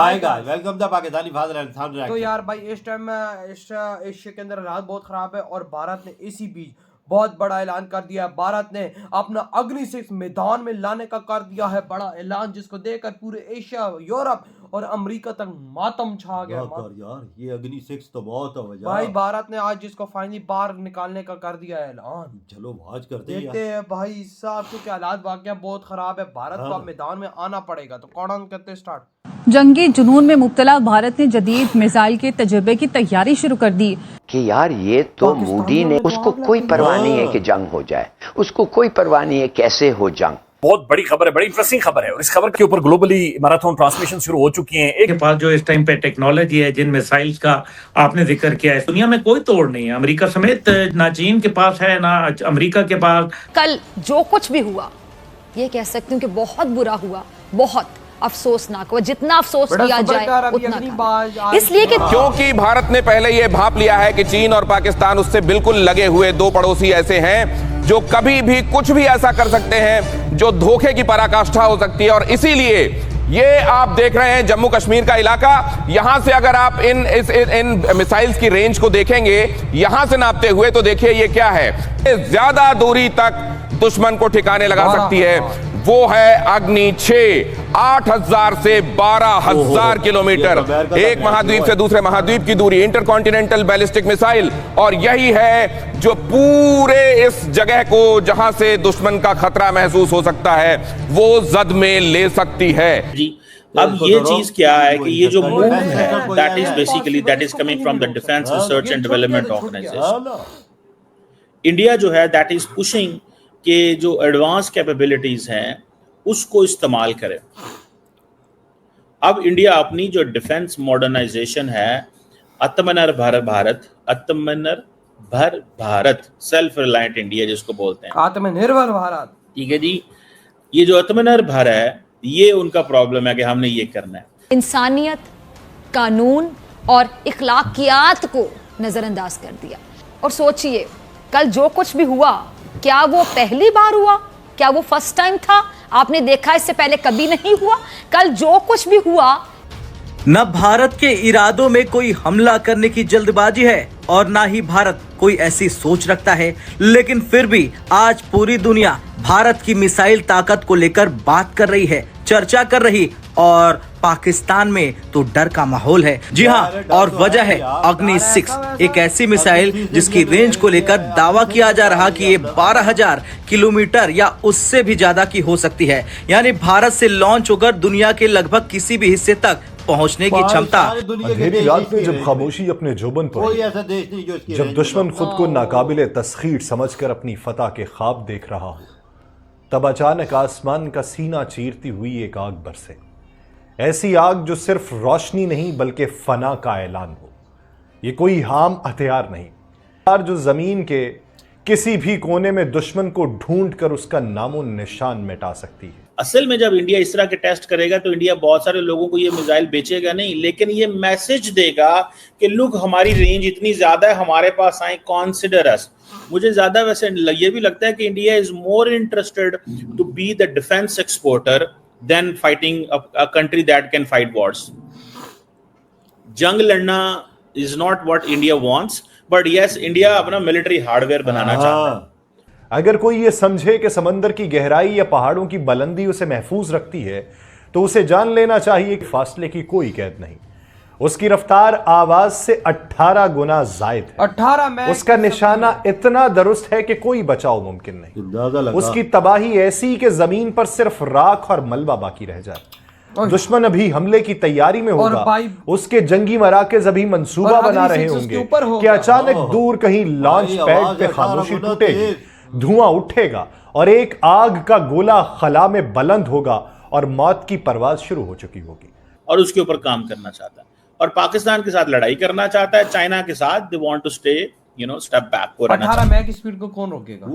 Hi guys, welcome the Pakistani father and son तो यार भाई इस टाइम एशिया के अंदर हालात बहुत खराब है और भारत ने इसी बीच बहुत बड़ा ऐलान कर दिया है। भारत ने अपना अग्नि 6 मैदान में लाने का कर दिया है बड़ा ऐलान, जिसको देखकर पूरे एशिया, यूरोप और अमेरिका तक मातम छा गया। यार ये अग्नि 6 तो बहुत है भाई भारत ने आज जिसको फाइनली बाहर निकालने का कर दिया है ऐलान। चलो आज करते हैं देखते हैं भाई साहब, क्योंकि हालात वाकई बहुत खराब है। भारत को अब मैदान में आना पड़ेगा। तो कौन करते स्टार्ट। जंगी जुनून में मुब्तला भारत ने जदीद मिसाइल के तजर्बे की तैयारी शुरू कर दी कि यार ये तो मोदी ने, उसको कोई परवाह नहीं है कि जंग हो जाए, उसको कोई परवाह नहीं है कैसे हो जंग। बहुत बड़ी खबर है, बड़ी इंटरेस्टिंग खबर है और इस खबर के ऊपर ग्लोबली मैराथन ट्रांसमिशन शुरू हो चुकी हैं। एक के पास जो इस टाइम पे टेक्नोलॉजी है, जिन मिसाइल्स का आपने जिक्र किया है, दुनिया में कोई तोड़ नहीं है। अमेरिका समेत ना चीन के पास है, ना अमेरिका के पास। कल जो कुछ भी हुआ, ये कह सकती हूँ कि बहुत बुरा हुआ, बहुत अफसोसनाक हुआ। जितना अफसोस किया जाए उतना, इसलिए कि क्योंकि भारत ने पहले यह भांप लिया है कि चीन और पाकिस्तान उससे बिल्कुल लगे हुए दो पड़ोसी ऐसे हैं जो कभी भी कुछ भी ऐसा कर सकते हैं जो धोखे की पराकाष्ठा हो सकती है। और इसीलिए ये आप देख रहे हैं जम्मू कश्मीर का इलाका, यहां से अगर आप इन मिसाइल्स की रेंज को देखेंगे, यहां से नापते हुए, तो देखिए ये क्या है। ज्यादा दूरी तक दुश्मन को ठिकाने लगा सकती है। वो है अग्नि 6, 8,000 से 12,000 किलोमीटर, एक महाद्वीप से दूसरे महाद्वीप की दूरी, इंटरकॉन्टिनेंटल बैलिस्टिक मिसाइल। और यही है जो पूरे इस जगह को, जहां से दुश्मन का खतरा महसूस हो सकता है, वो जद में ले सकती है जी। अब ये चीज क्या है कि ये जो मूव है, that is basically that is coming from the defence research and development organisation. India जो है दैट इज पुशिंग के जो एडवांस कैपेबिलिटीज हैं उसको इस्तेमाल करें। अब इंडिया अपनी जो डिफेंस मॉडर्नाइजेशन है, आत्मनिर्भर भारत, सेल्फ रिलायंट इंडिया जिसको बोलते हैं, आत्मनिर्भर भारत, ठीक है जी। ये जो आत्मनिर्भर है, ये उनका प्रॉब्लम है कि हमने ये करना है। इंसानियत, कानून और इखलाकियात को नजरअंदाज कर दिया। और सोचिए, कल जो कुछ भी हुआ, क्या वो पहली बार हुआ? क्या वो फर्स्ट टाइम था? आपने देखा इससे पहले कभी नहीं हुआ। कल जो कुछ भी हुआ, न भारत के इरादों में कोई हमला करने की जल्दबाजी है और ना ही भारत कोई ऐसी सोच रखता है, लेकिन फिर भी आज पूरी दुनिया भारत की मिसाइल ताकत को लेकर बात कर रही है, चर्चा कर रही, और पाकिस्तान में तो डर का माहौल है। जी हाँ, और वजह है अग्नि 6, एक ऐसी मिसाइल जिसकी रेंज को लेकर दावा किया जा रहा कि ये 12,000 किलोमीटर या उससे भी ज्यादा की हो सकती है। यानी भारत से लॉन्च होकर दुनिया के लगभग किसी भी हिस्से तक पहुंचने की क्षमता। अंधेरी रात में जब खामोशी अपने जोबन पर, जब दुश्मन खुद को नाकाबिले तस्खीर समझकर अपनी फतह के ख्वाब देख रहा हो, तब अचानक आसमान का सीना चीरती हुई एक आग बरसे। ऐसी आग जो सिर्फ रोशनी नहीं बल्कि फना का ऐलान हो। ये कोई आम हथियार नहीं, जो जमीन के किसी भी कोने में दुश्मन को ढूंढ कर उसका नामो निशान मिटा सकती है। असल में जब इंडिया इस तरह के टेस्ट करेगा तो इंडिया बहुत सारे लोगों को ये मिसाइल बेचेगा नहीं, लेकिन ये मैसेज देगा कि लुक, हमारी रेंज इतनी ज्यादा है, हमारे पास आए, कॉन्सिडर अस। मुझे ज्यादा वैसे ये भी लगता है कि India is more interested to be the defence exporter then fighting a country that can fight wars. जंग लड़ना is not what India wants, but yes, India अपना मिलिट्री हार्डवेयर बनाना चाहता है। अगर कोई ये समझे कि समंदर की गहराई या पहाड़ों की बुलंदी उसे महफूज रखती है, तो उसे जान लेना चाहिए कि फासले की कोई कैद नहीं। उसकी रफ्तार आवाज से 18 गुना जायद है। 18 उसका निशाना इतना दुरुस्त है कि कोई बचाव मुमकिन नहीं। उसकी तबाही ऐसी कि जमीन पर सिर्फ राख और मलबा बाकी रह जाए। दुश्मन अभी हमले की तैयारी में होगा, उसके जंगी मराकज अभी मंसूबा बना रहे होंगे कि अचानक दूर कहीं लॉन्च पैड पे खामोशी टूटेगी, धुआं उठेगा और एक आग का गोला खला में बुलंद होगा और मौत की परवाज शुरू हो चुकी होगी। और उसके ऊपर काम करना चाहता है और पाकिस्तान के साथ लड़ाई करना चाहता है, चाइना के साथ। They want to stay, step back. 18 mach की स्पीड को कौन रोकेगा?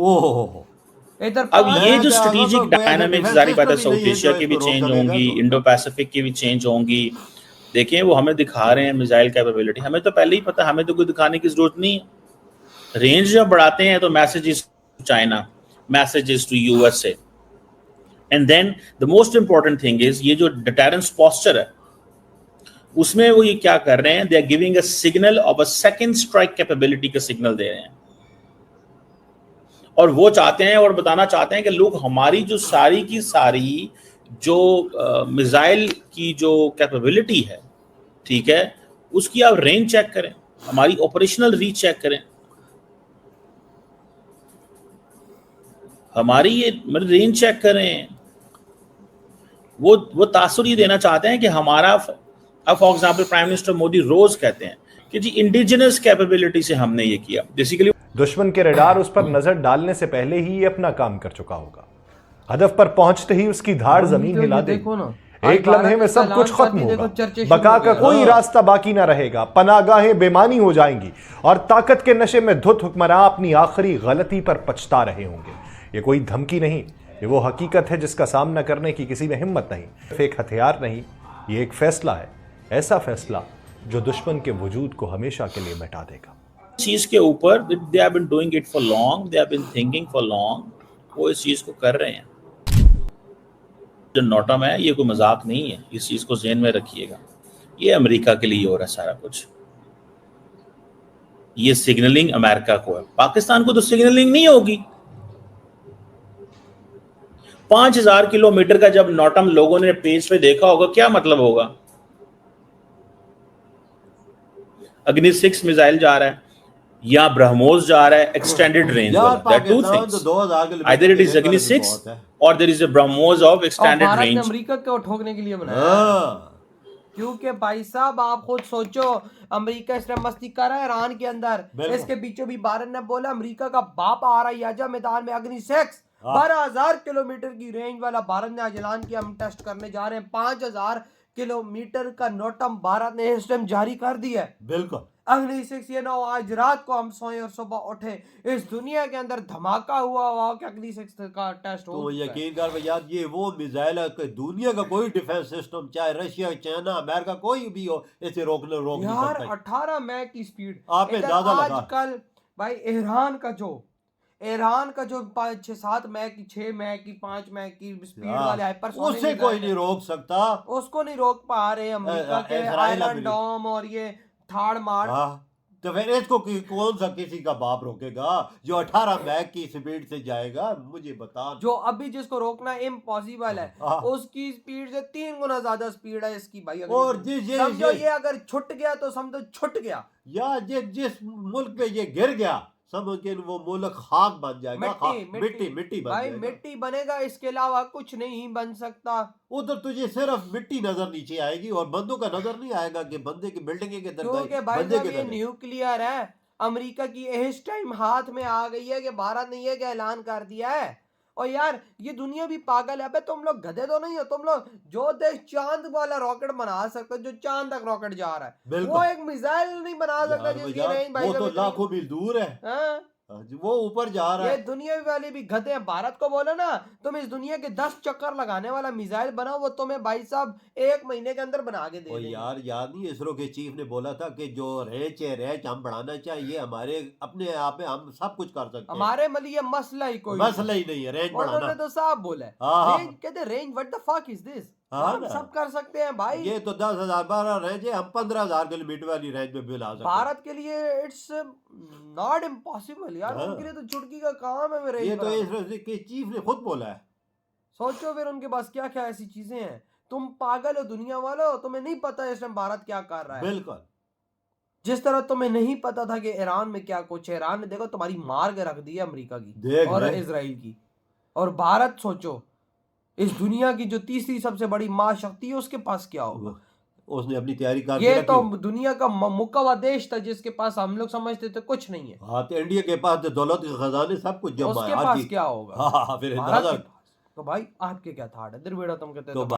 अब ये जो स्ट्रेटेजिक डायनामिक्स, जारी बात है, साउथ एशिया की भी चेंज होंगी, इंडो पैसिफिक की भी चेंज होंगी। देखें, वो हमें दिखा रहे हैं मिसाइल कैपेबिलिटी। हमें तो पहले ही पता, हमें तो कोई दिखाने की जरूरत नहीं है। रेंज जब बढ़ाते हैं तो messages to China, messages to USA, and then the most important thing is ये जो डिटरेंस पोस्चर है, उसमें वो ये क्या कर रहे हैं, they are giving a signal of a second strike capability का सिग्नल दे रहे हैं, और वो चाहते हैं और बताना चाहते हैं कि लोग हमारी जो सारी की सारी जो मिसाइल की जो कैपेबिलिटी है, ठीक है, उसकी आप रेंज चेक करें, हमारी ऑपरेशनल रीच चेक करें, हमारी ये रेंज चेक करें। वो तासुर ये देना चाहते हैं कि हमारा, अब for example prime minister Modi रोज कहते हैं कि जी इंडिजिनस कैपेबिलिटी से हमने ये किया। बेसिकली दुश्मन के रडार उस पर नजर डालने से पहले ही ये अपना काम कर चुका होगा। हदफ पर पहुंचते ही उसकी धाड़ जमीन हिला देगी। एक लम्हे में सब कुछ खत्म होगा, बका का कोई रास्ता बाकी ना रहेगा, पनागाहें बेमानी हो जाएंगी और ताकत के नशे में धुत हुक्मरान अपनी आखिरी गलती पर पछता रहे होंगे। ये कोई धमकी नहीं, ये वो हकीकत है जिसका सामना करने की किसी में हिम्मत नहीं। एक हथियार नहीं, ये एक फैसला है, ऐसा फैसला जो दुश्मन के वजूद को हमेशा के लिए मिटा देगा। चीज के ऊपर they have been doing it for long, they have been thinking for long, वो इस चीज को कर रहे हैं। जो नोटम है ये कोई मजाक नहीं है, इस चीज को ज़हन में रखिएगा। ये अमेरिका के लिए हो रहा है सारा कुछ, ये सिग्नलिंग अमेरिका को है, पाकिस्तान को तो सिग्नलिंग नहीं होगी। 5000 किलोमीटर का जब नोटम लोगों ने पेज पे देखा होगा, क्या मतलब होगा? अग्नि 6 मिसाइल जा रहा है या ब्रह्मोस जा रहा है एक्सटेंडेड रेंज वाला, that two things, either it is Agni 6 और there is a BrahMos of extended range. America को ठोकने के लिए बनाया, क्योंकि भाई साहब आप खुद सोचो, अमेरिका इस तरह मस्ती कर रहा है ईरान के अंदर, इसके बीचों भी भारत ने बोला अमेरिका का बाप आ रहा है याजा मैदान में, अग्नि 6 12,000 किलोमीटर की रेंज वाला भारत ने आज ऐलान किया, हम टेस्ट करने जा रहे हैं। 5,000 किलोमीटर का नोटम भारत ने इस टाइम जारी कर दिया है। बिल्कुल अग्नि 6 ये ना हो आज रात को हम सोए और सुबह उठे इस दुनिया के अंदर धमाका हुआ कि अग्नि 6 का टेस्ट हो। तो यकीन कर भैया, ये वो मिसाइल है कि दुनिया का कोई डिफेंस सिस्टम, चाहे रशिया, चाइना, अमेरिका, कोई भी हो, इसे रोक नहीं यार सकता। 18 मैक की स्पीड आप पे ज्यादा लगा। आजकल भाई ईरान का जो 5-6-7 मैक की, 6 मैक की, 5 मैक की स्पीड वाले हाइपरसोनिक, उससे कोई नहीं रोक सकता, उसको नहीं रोक पा रहे अमेरिका के आयरन डोम और ये थार्ड मार्च। तो फिर इसको कौन सा किसी का बाप रोकेगा जो 18 मैक की स्पीड से जाएगा? मुझे बता, जो अभी जिसको रोकना इम्पॉसिबल है, उसकी स्पीड से 3 गुना ज्यादा स्पीड है इसकी भाई। और समझो ये अगर छुट गया तो समझो छुट गया, या जिस मुल्क पे ये गिर गया समझ के वो मुल्क खाक बन जाएगा, मिट्टी बन भाई, जाएगा। मिट्टी बनेगा, इसके अलावा कुछ नहीं बन सकता। उधर तुझे सिर्फ मिट्टी नजर नीचे आएगी और बंदों का नजर नहीं आएगा कि बंदे की बिल्डिंग के क्योंकि भाई जब ये न्यूक्लियर है, अमेरिका की इस टाइम हाथ में आ गई है कि भारत ने ये ऐलान कर दिया है। और यार ये दुनिया भी पागल है, अबे तुम लोग गधे तो नहीं हो, तुम लोग जो देश चांद वाला रॉकेट बना सकते, जो चांद तक रॉकेट जा रहा है, वो एक मिसाइल नहीं बना सकता जिसकी रेंज भाई वो तो लाखों मील दूर है, वो ऊपर जा रहा है। ये दुनिया वाले भी गधे हैं। भारत को बोलो ना तुम इस दुनिया के 10 चक्कर लगाने वाला मिसाइल बनाओ, वो तुम्हें भाई साहब 1 महीने के अंदर बना के दे देंगे। यार याद नहीं, इसरो के चीफ ने बोला था कि जो रेंज हम बढ़ाना चाहिए, हमारे अपने आप में हम सब कुछ कर सकते हैं, हमारे लिए मसला ही कोई मसला ही नहीं है रेंज बढ़ाना। उन्होंने तो साफ बोला है, रेंज कहते range, what the fuck is this, हम सब कर सकते हैं भाई। ये तो 10,000 12 रेंज है, हम 15,000 किलोमीटर वाली रेंज में भी ला सकते हैं। भारत के लिए इट्स नॉट इम्पॉसिबल यार, उनके लिए तो चुटकी का काम है मेरे। ये तो इसरो के चीफ ने खुद बोला है। सोचो फिर उनके पास क्या क्या ऐसी चीजें हैं। तुम पागल हो दुनिया वालों, तुम्हें नहीं पता इस टाइम भारत क्या कर रहा है। बिल्कुल जिस तरह तुम्हें नहीं पता था कि ईरान में क्या कुछ है, ईरान ने देखो तुम्हारी मार के रख दी है अमेरिका की और इजराइल की। और भारत सोचो इस दुनिया की जो तीसरी सबसे बड़ी महाशक्ति है, उसके पास क्या होगा? उसने अपनी तैयारी कर ये तो दुनिया का मुक्कावा देश था जिसके पास हम लोग समझते थे कुछ नहीं है। हाँ, तो इंडिया के पास दौलत के खजाने सब कुछ जमा है, उसके पास क्या होगा? हाँ, फिर तो भाई आपके क्या थाट है? दिरवेड़ा तुम कहते हो